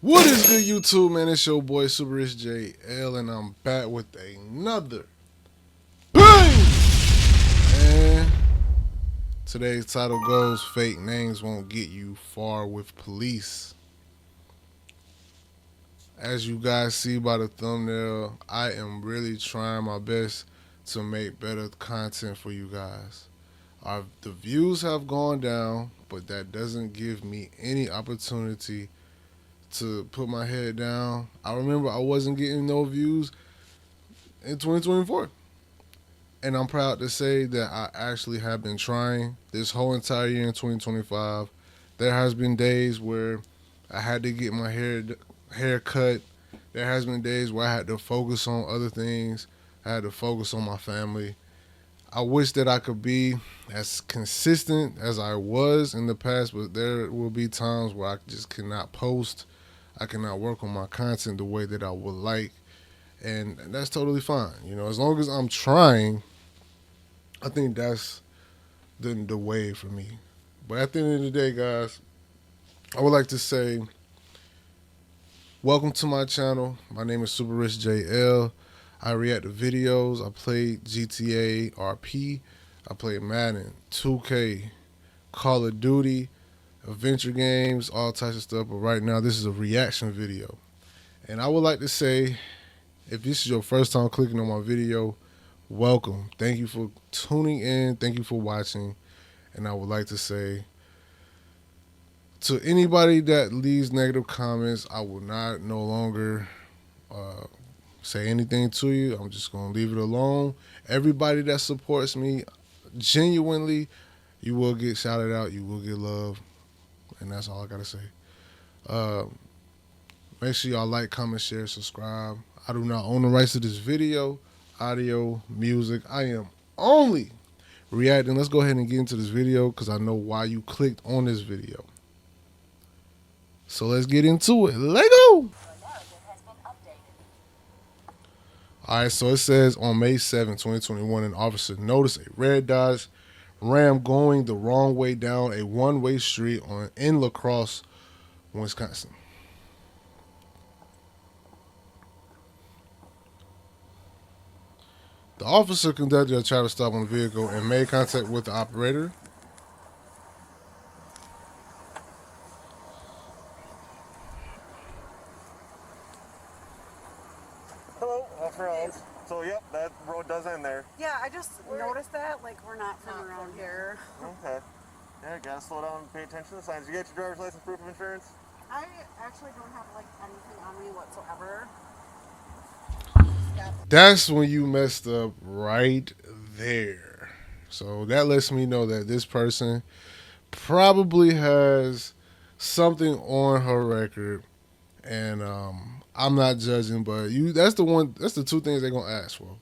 What is good, YouTube, man? It's your boy Super Rich JL, and I'm back with another bang. And today's title goes: Fake names won't get you far with police. As you guys see by the thumbnail, I am really trying my best to make better content for you guys. The views have gone down, but that doesn't give me any opportunity to put my head down. I remember I wasn't getting no views in 2024. And I'm proud to say that I actually have been trying this whole entire year in 2025. There has been days where I had to get my hair cut. There has been days where I had to focus on other things. I had to focus on my family. I wish that I could be as consistent as I was in the past, but there will be times where I just cannot post. I cannot work on my content the way that I would like, and that's totally fine. As long as I'm trying, I think that's the way for me. But at the end of the day, guys, I would like to say welcome to my channel. My name is Super Rich JL. I react to videos. I play GTA RP. I play Madden, 2K, Call of Duty, adventure games, all types of stuff. But right now, this is a reaction video. And I would like to say, if this is your first time clicking on my video, welcome. Thank you for tuning in. Thank you for watching. And I would like to say, to anybody that leaves negative comments, I will not no longer say anything to you. I'm just going to leave it alone. Everybody that supports me, genuinely, you will get shouted out. You will get love. And that's all I got to say. Make sure y'all like, comment, share, subscribe. I do not own the rights to this video, audio, music. I am only reacting. Let's go ahead and get into this video because I know why you clicked on this video. So let's get into it. Let's go. All right, so it says on May 7, 2021, an officer noticed a red Dodge Ram going the wrong way down a one-way street in La Crosse, Wisconsin. The officer conducted a traffic stop on the vehicle and made contact with the operator. Hello, Rose. So, yep, that road does end there. Yeah, I just noticed that. Like, we're not from around here. Okay. Yeah, gotta slow down and pay attention to the signs. You get your driver's license, proof of insurance? I actually don't have, like, anything on me whatsoever. That's when you messed up right there. So that lets me know that this person probably has something on her record, and I'm not judging, but that's the two things they're gonna ask for: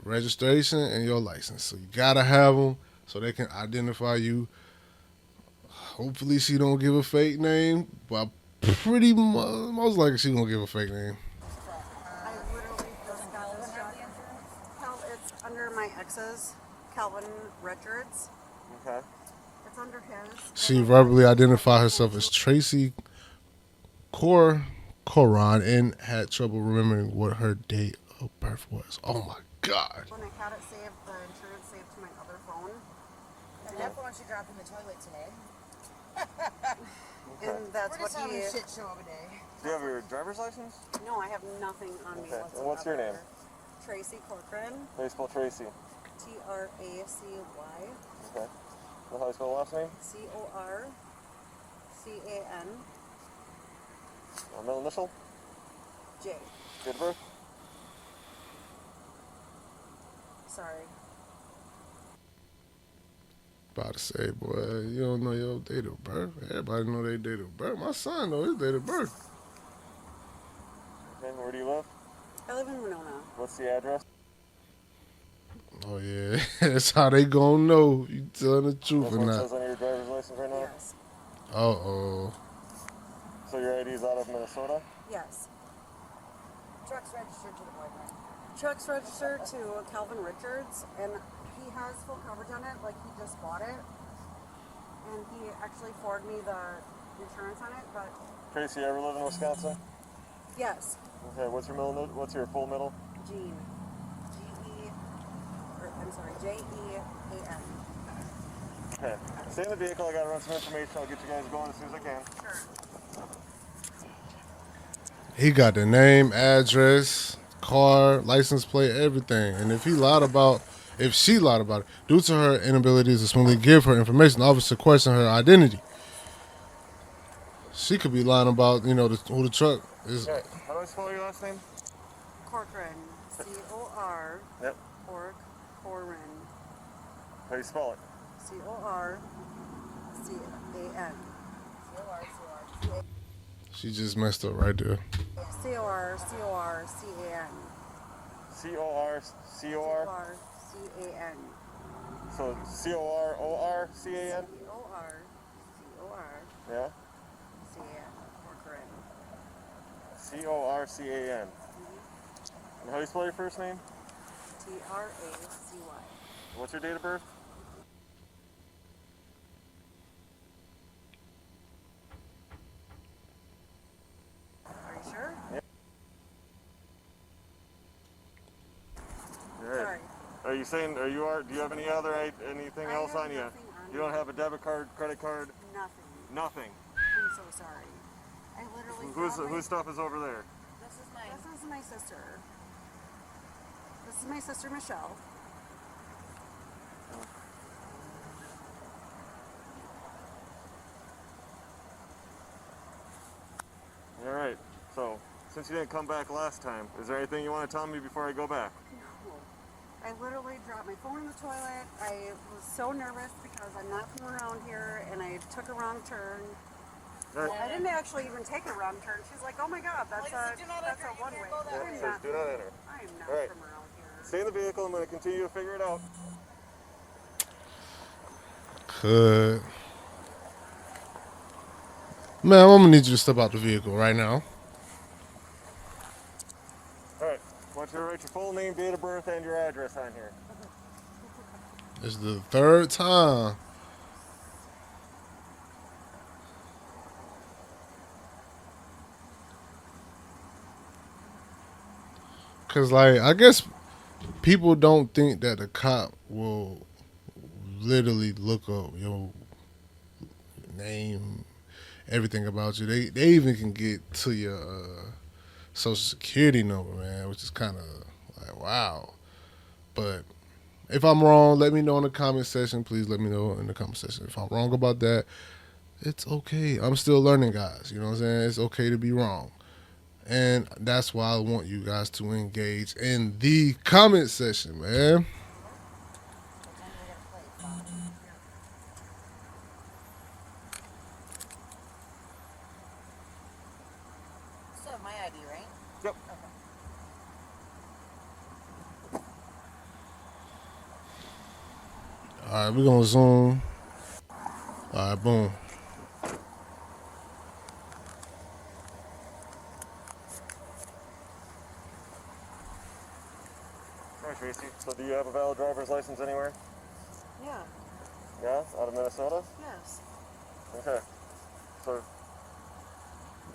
registration and your license. So you gotta have them so they can identify you. Hopefully she don't give a fake name, but pretty most likely she gonna give a fake name. I literally just got this job. It's under my ex's, Calvin Richards. Okay. It's under his. She verbally identified herself as Tracy Coron and had trouble remembering what her date of birth was. Oh my God. When I had it saved, the insurance saved to my other phone. And that phone she dropped in the toilet today. And that's We're just what having he... a shit show of a day. Do you have your driver's license? No, I have nothing on me Okay. whatsoever. And what's your name? Tracy Corcoran. How do you spell Tracy? Tracy. Okay. How do you spell the last name? Corcan. Middle initial? J. Date of birth? Sorry. About to say, boy, you don't know your date of birth. Everybody know their date of birth. My son know his date of birth. Okay. Where do you live? I live in Winona. What's the address? Oh yeah, that's how they gonna know you telling the truth That's or what it not. says on your driver's license right now? Yes. Uh-oh. So your ID is out of Minnesota? Yes. Truck's registered to the boyfriend. Truck's registered to Calvin Richards, and he has full coverage on it, like he just bought it. And he actually forwarded me the insurance on it, but Tracy, you ever live in Wisconsin? Yes. Okay, what's your full middle? Jean. G-E, or I'm sorry, J-E-A-N. Okay. Stay in the vehicle, I gotta run some information. I'll get you guys going as soon as I can. Sure. He got the name, address, car, license plate, everything. And if she lied about it, due to her inability to smoothly give her information, the officer questioned her identity. She could be lying about, who the truck is. Okay, how do I spell your last name? Corcoran. C-O-R. Yep. Corcoran. How do you spell it? C-O-R-C-A-N. C-O-R-C-O-R. She just messed up right there. C-O-R-C-O-R-C-A-N. C-O-R-C-O-R? C-O-R-C-A-N. So C-O-R-O-R-C-A-N? C-O-R-C-O-R. Yeah? C-A-N. Corcoran. C-O-R-C-A-N. And how do you spell your first name? T-R-A-C-Y. What's your date of birth? Are you sure? Alright. Sorry. Are you saying, do you have anything I else have on you? nothing on You don't me. have a debit card, credit card? Nothing. Nothing. I'm so sorry. I literally Whose stuff is over there? This is mine. This is my sister. This is my sister Michelle. Alright, so since you didn't come back last time, is there anything you want to tell me before I go back? No. I literally dropped my phone in the toilet. I was so nervous because I'm not from around here and I took a wrong turn. Alright. I didn't actually even take a wrong turn. She's like, oh my god, that's Like, do not a enter. You one can't way. go that way. I'm It not, says do not enter. I'm not Alright. from around here. Stay in the vehicle, I'm going to continue to figure it out. Could. Man, I'm gonna need you to step out the vehicle right now. Alright, I want you to write your full name, date of birth, and your address on here. It's the third time. Cause I guess people don't think that the cop will literally look up your name, everything about you. They even can get to your social security number, man, which is kind of like wow. But if I'm wrong, let me know in the comment section. Please let me know in the comment section. If I'm wrong about that, it's okay. I'm still learning, guys. You know what I'm saying? It's okay to be wrong. And that's why I want you guys to engage in the comment section, man. What time do we gotta play? 5? Still have my ID, right? Yep. All right, we're going to zoom. All right, boom. Alright, Tracy. So do you have a valid driver's license anywhere? Yeah. Yeah? Out of Minnesota? Yes. Okay. So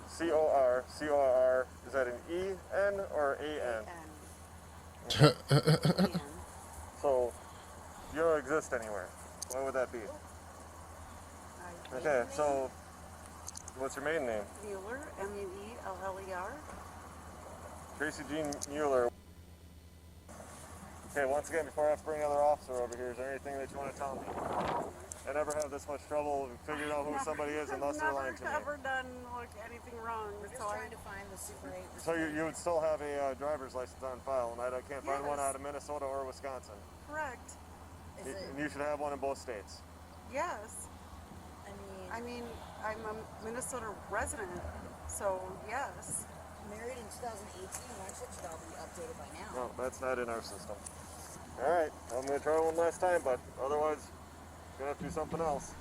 C-O-R, is that an E-N or A-N? And So you don't exist anywhere. Why would that be? Okay, so what's your maiden name? Mueller, M-U-E-L-L-E-R. Tracy Jean Mueller. Okay, once again, before I have to bring another officer over here, is there anything that you want to tell me? I never have this much trouble figuring out who somebody is unless they're lying to me. I've never done anything wrong. We're just So trying to find the Super 8. So you would still have a driver's license on file, and I can't find one Yes. out of Minnesota or Wisconsin. correct. Is it? And you should have one in both states. Yes. I mean, I'm a Minnesota resident, so yes. Married in 2018. Why should it all be updated by now? No, that's not in our system. All right, I'm gonna try one last time, but otherwise, gonna have to do something else.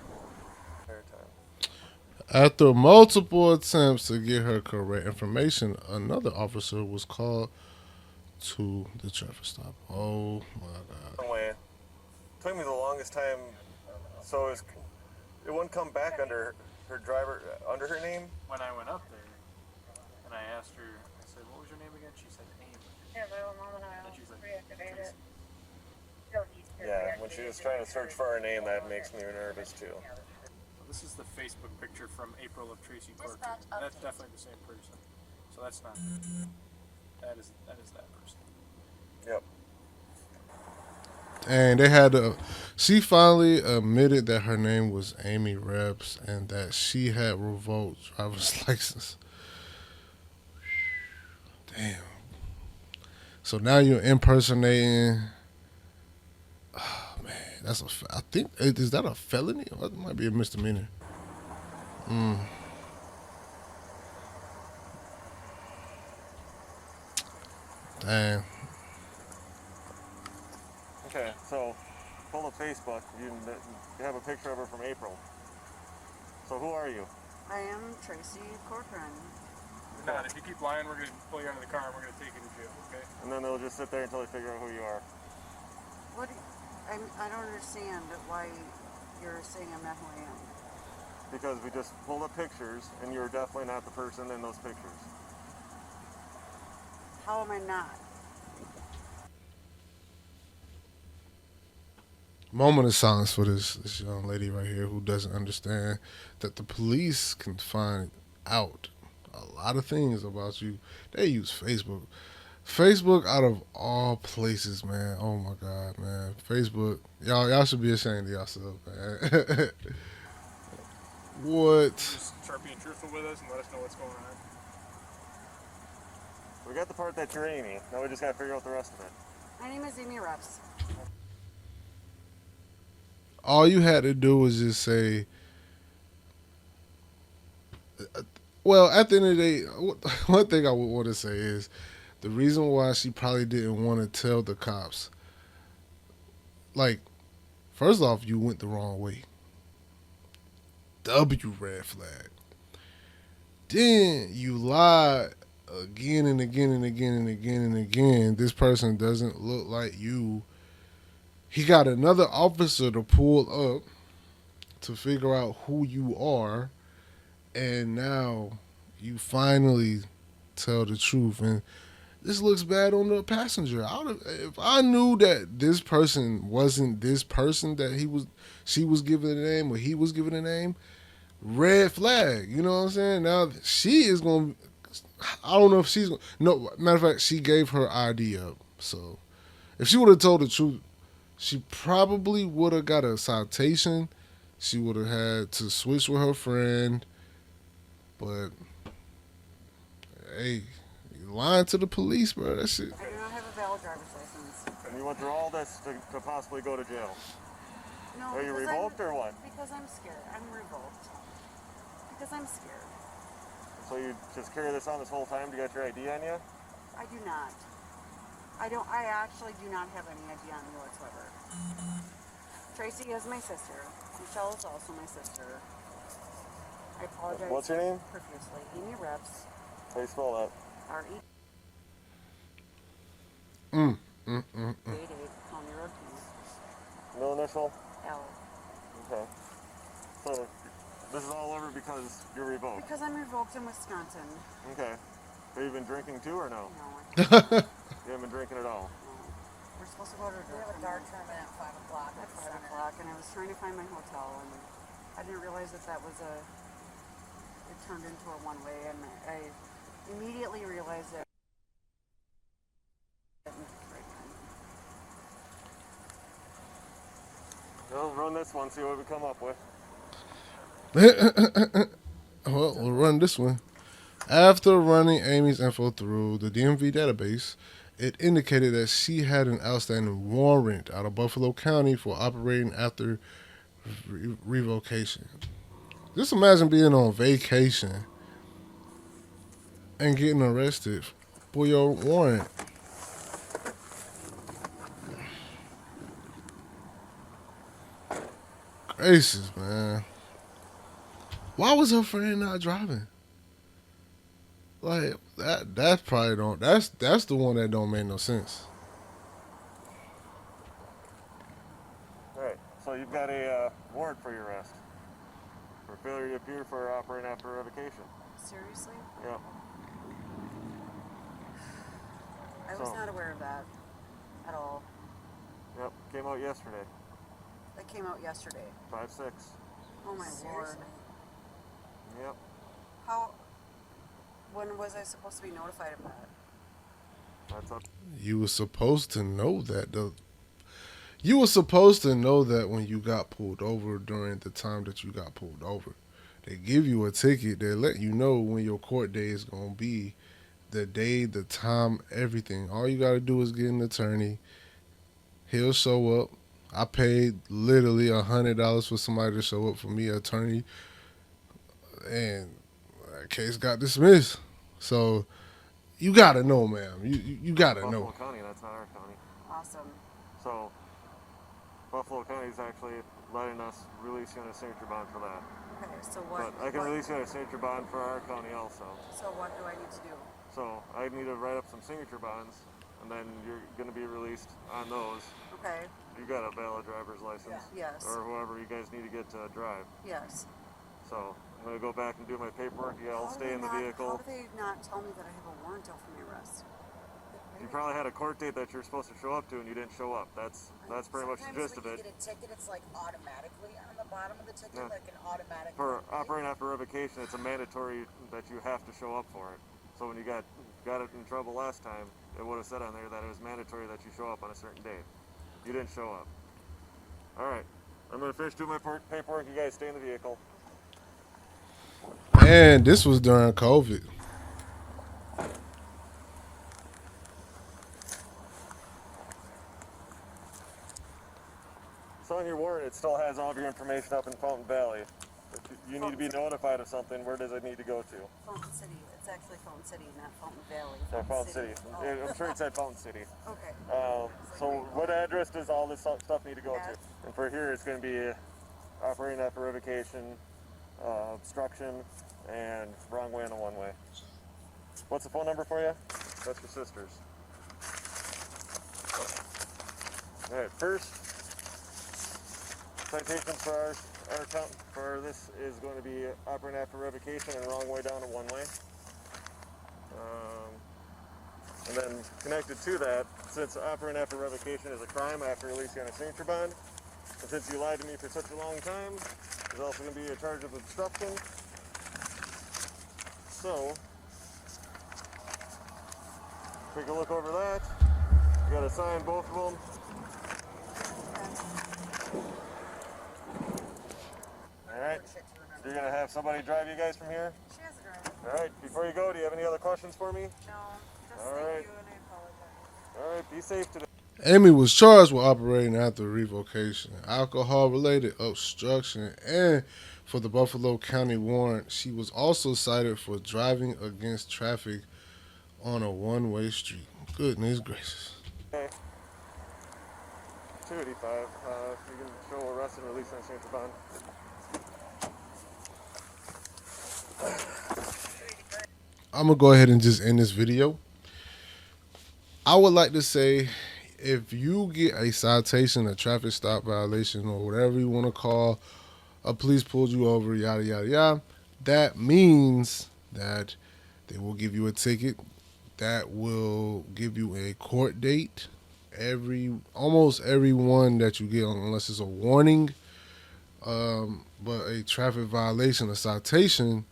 Fair time. After multiple attempts to get her correct information, another officer was called to the traffic stop. Oh my God. Way. Took me the longest time, so it wouldn't come back under her driver under her name? When I went up there, and I asked her, I said, what was your name again? She said, Amy. And she's like, Tracy. Yeah, when she was trying to search for her name, that makes me nervous too. So this is the Facebook picture from April of Tracy Corcoran. That's definitely the same person. So that's not. That is that person. Yep. And they had to. She finally admitted that her name was Amy Reps and that she had revoked driver's license. Damn. So now you're impersonating. Oh man, that's I think is that a felony? Or it might be a misdemeanor. Damn. Okay, so pull up Facebook. You have a picture of her from April. So who are you? I am Tracy Corcoran. You're not. If you keep lying, we're going to pull you out of the car and we're going to take you to jail, okay? And then they'll just sit there until they figure out who you are. What? I don't understand why you're saying I'm not who I am. Because we just pulled up pictures and you're definitely not the person in those pictures. How am I not? Moment of silence for this young lady right here who doesn't understand that the police can find out a lot of things about you. They use Facebook. Facebook out of all places, man. Oh my God, man. Facebook. Y'all should be ashamed of yourself, man. What? Just start being truthful with us and let us know what's going on. We got the part that you're Amy. Now we just gotta figure out the rest of it. My name is Amy Reps. All you had to do was just say, well, at the end of the day, one thing I would want to say is the reason why she probably didn't want to tell the cops, like, first off, you went the wrong way. W red flag. Then you lied again and again and again and again and again. This person doesn't look like you. He got another officer to pull up to figure out who you are, and now you finally tell the truth. And this looks bad on the passenger. If I knew that this person wasn't this person that she was given a name or he was given a name, red flag. You know what I'm saying? Now she is going to, I don't know if she's, no, matter of fact, she gave her ID up. So if she would have told the truth, she probably would have got a citation. She would have had to switch with her friend. But, hey, you lying to the police, bro. That shit. I do not have a valid driver's license. And you went through all this to possibly go to jail. No, Are you because revoked or what? Because I'm scared. I'm revoked. Because I'm scared. So you just carry this on this whole time to get your ID on you? I do not. I actually do not have any ID on me whatsoever. Tracy is my sister. Michelle is also my sister. I apologize. What's your name? Profusely. Amy Reps. How do you spell that? R-E. 88 County Road 2. No initial? L. Okay. So this is all over because you're revoked? Because I'm revoked in Wisconsin. Okay. Have you been drinking too or no? No. You haven't been drinking at all? No. We're supposed to go to We have a dart tournament at 5 o'clock. at 5 o'clock, and I was trying to find my hotel, and I didn't realize that was it turned into a one-way, and I immediately realized that. Well, run this one, see what we come up with. Well, we'll run this one. After running Amy's info through the DMV database, it indicated that she had an outstanding warrant out of Buffalo County for operating after revocation. Just imagine being on vacation and getting arrested for your warrant. Gracious, man. Why was her friend not driving? Like that probably don't. That's the one that don't make no sense. All right. So you've got a warrant for your arrest. for failure to appear for operating after revocation. Seriously? Yep. I was So- not aware of that at all. Yep. Came out yesterday. That came out yesterday. 5-6. Oh my lord. Yep. How? When was I supposed to be notified of that? That's up. You were supposed to know that. You were supposed to know that when you got pulled over during the time that you got pulled over. They give you a ticket. They let you know when your court day is going to be, the day, the time, everything. All you got to do is get an attorney. He'll show up. I paid literally $100 for somebody to show up for me, an attorney, and that case got dismissed. So you got to know, ma'am. You got to Buffalo know. County, that's not our county. Awesome. So, Buffalo County is actually letting us release you on a signature bond for that. Okay, so what? But I can what- release you on a signature bond for our county also. So what do I need to do? So, I need to write up some signature bonds, and then you're going to be released on those. Okay. You got a valid driver's license. Yes. Or whoever you guys need to get to drive. Yes. So, I'm going to go back and do my paperwork. You all How do stay they in the not- vehicle. How do they not tell me that I have a warrant out for my arrest? You probably had a court date that you're supposed to show up to and you didn't show up. That's pretty much the gist of Sometimes it. when you get a ticket, it's like automatically on the bottom of the ticket, Yeah. like an automatic. For right? operating after revocation, it's a mandatory that you have to show up for it. So when you got it in trouble last time, it would have said on there that it was mandatory that you show up on a certain date. You didn't show up. All right, I'm gonna finish doing my paperwork. You guys stay in the vehicle. And this was during COVID. So on your warrant, it still has all of your information up in Fountain Valley. If you need to be notified of something, where does it need to go to? Fountain City. It's actually Fountain City, not Fountain Valley. Yeah, Fountain City. Oh, Yeah, I'm sure it said Fountain City. okay. So what address does all this stuff need to go to? And for here, it's going to be operating after revocation, obstruction, and wrong way on a one-way. What's the phone number for you? That's your sister's. All right, first citation for our account for this is going to be operating after revocation and wrong way down a one-way. And then connected to that, since operating after revocation is a crime, I have to release you on a signature bond. And since you lied to me for such a long time, there's also going to be a charge of obstruction. So, take a look over that. You got to sign both of them. All right. You're going to have somebody drive you guys from here. She has a driver. All right. Before you go, do you have any other questions for me? No, just All thank right. you and I apologize. All right. Be safe today. Amy was charged with operating after revocation, alcohol-related obstruction, and for the Buffalo County warrant, she was also cited for driving against traffic on a one-way street. Goodness gracious. Okay. 285. You can show arrest and release on signature bond. I'm going to go ahead and just end this video. I would like to say, if you get a citation, a traffic stop violation, or whatever you want to call, a police pulled you over, yada, yada, yada, that means that they will give you a ticket. That will give you a court date. Almost every one that you get, unless it's a warning, but a traffic violation, a citation,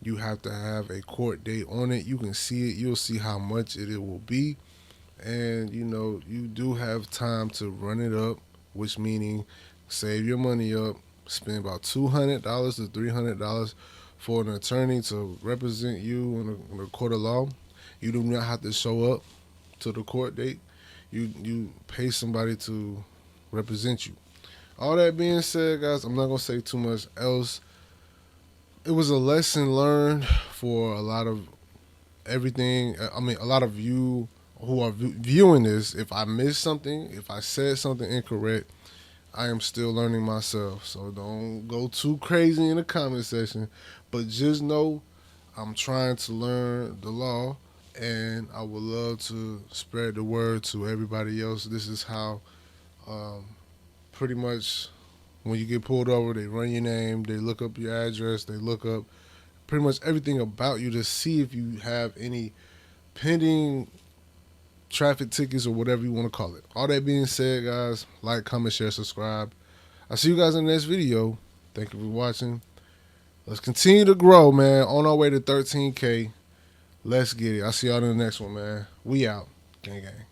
you have to have a court date on it. You can see it. You'll see how much it will be. And, you do have time to run it up, which meaning save your money up, spend about $200 to $300 for an attorney to represent you in a court of law. You do not have to show up to the court date. You pay somebody to represent you. All that being said, guys, I'm not going to say too much else. It was a lesson learned for a lot of everything. I mean, a lot of you who are viewing this. If I missed something, if I said something incorrect, I am still learning myself. So don't go too crazy in the comment section. But just know I'm trying to learn the law, and I would love to spread the word to everybody else. This is how pretty much When you get pulled over, they run your name, they look up your address, they look up pretty much everything about you to see if you have any pending traffic tickets or whatever you want to call it. All that being said, guys, like, comment, share, subscribe. I'll see you guys in the next video. Thank you for watching. Let's continue to grow, man. On our way to 13K. Let's get it. I'll see y'all in the next one, man. We out. Gang, gang.